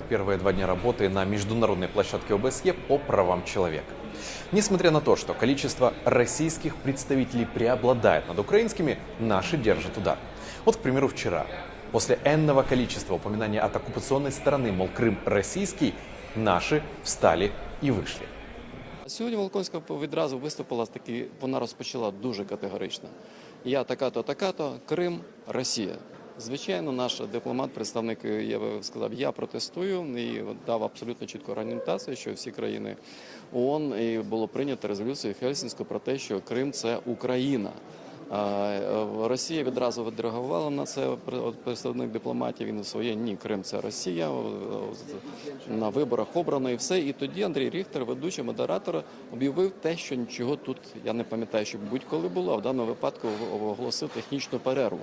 первые 2 дня работы на международной площадке ОБСЕ по правам человека. Несмотря на то, что количество российских представителей преобладает над украинскими, наши держат удар. Вот, к примеру, вчера. После энного количества упоминаний от оккупационной стороны, мол, Крым российский, наші встали і вийшли. Сьогодні Волконська відразу виступила, вона розпочала дуже категорично. Я така-то, Крим, Росія. Звичайно, наш дипломат, представник, я сказав, я протестую і дав абсолютно чітку орієнтацію, що всі країни ООН і було прийнято резолюцію Хельсінську про те, що Крим – це Україна. Росія відразу відреагувала на це, представник дипломатів, він своє, ні, Крим – це Росія, на виборах обрано і все. І тоді Андрій Ріхтер, ведучий, модератор, об'явив те, що нічого тут, я не пам'ятаю, що будь-коли було, а в даному випадку оголосив технічну перерву.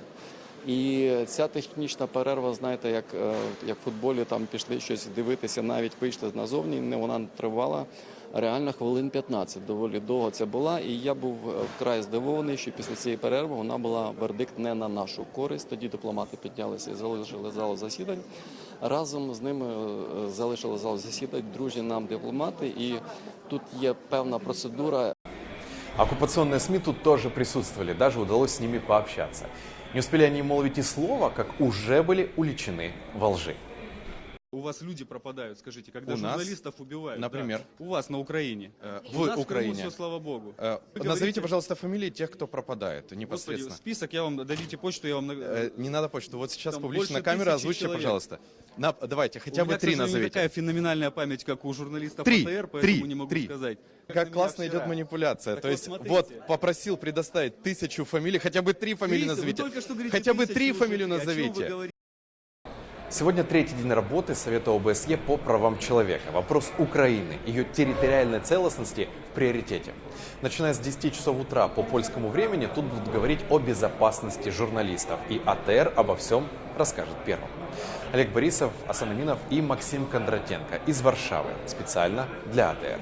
І ця технічна перерва, знаєте, як в футболі, там пішли щось дивитися, навіть вийшли назовні, вона тривала реально хвилин 15, доволі довго це була. І я був вкрай здивований, що після цієї перерви вона була вердикт не на нашу користь. Тоді дипломати піднялися і залишили залу засідань. Разом з ними залишили залу засідань дружні нам дипломати, і тут є певна процедура. Оккупационные СМИ тут тоже присутствовали, даже удалось с ними пообщаться. Не успели они молвить и слова, как уже были уличены во лжи. У вас люди пропадают, скажите, когда у журналистов убивают. Например? Да, у вас на Украине. В у нас Украине. В Крыму все, слава богу. Назовите, пожалуйста, фамилии тех, кто пропадает непосредственно. Господи, список я вам, дадите почту, я вам... Не надо почту, вот сейчас Там публично на больше камеру 1000 озвучьте, человек. пожалуйста. Давайте, хотя У бы меня, к 3 сожалению, не назовите. такая феноменальная память, как у журналистов 3, АТР, поэтому 3, не могу 3. сказать. Как классно идет манипуляция. Так То вот, есть, смотрите. вот, попросил предоставить 1000 фамилий, хотя бы 3 фамилии Вы назовите. только что говорите Хотя бы 1000 3 уже. фамилии О чем вы назовите. говорите? Сегодня 3-й день работы Совета ОБСЕ по правам человека. Вопрос Украины, ее территориальной целостности в приоритете. Начиная с 10 часов утра по польскому времени тут будут говорить о безопасности журналистов. И АТР обо всем расскажет первым. Олег Борисов, Асан Аминов и Максим Кондратенко из Варшавы. Специально для АТР.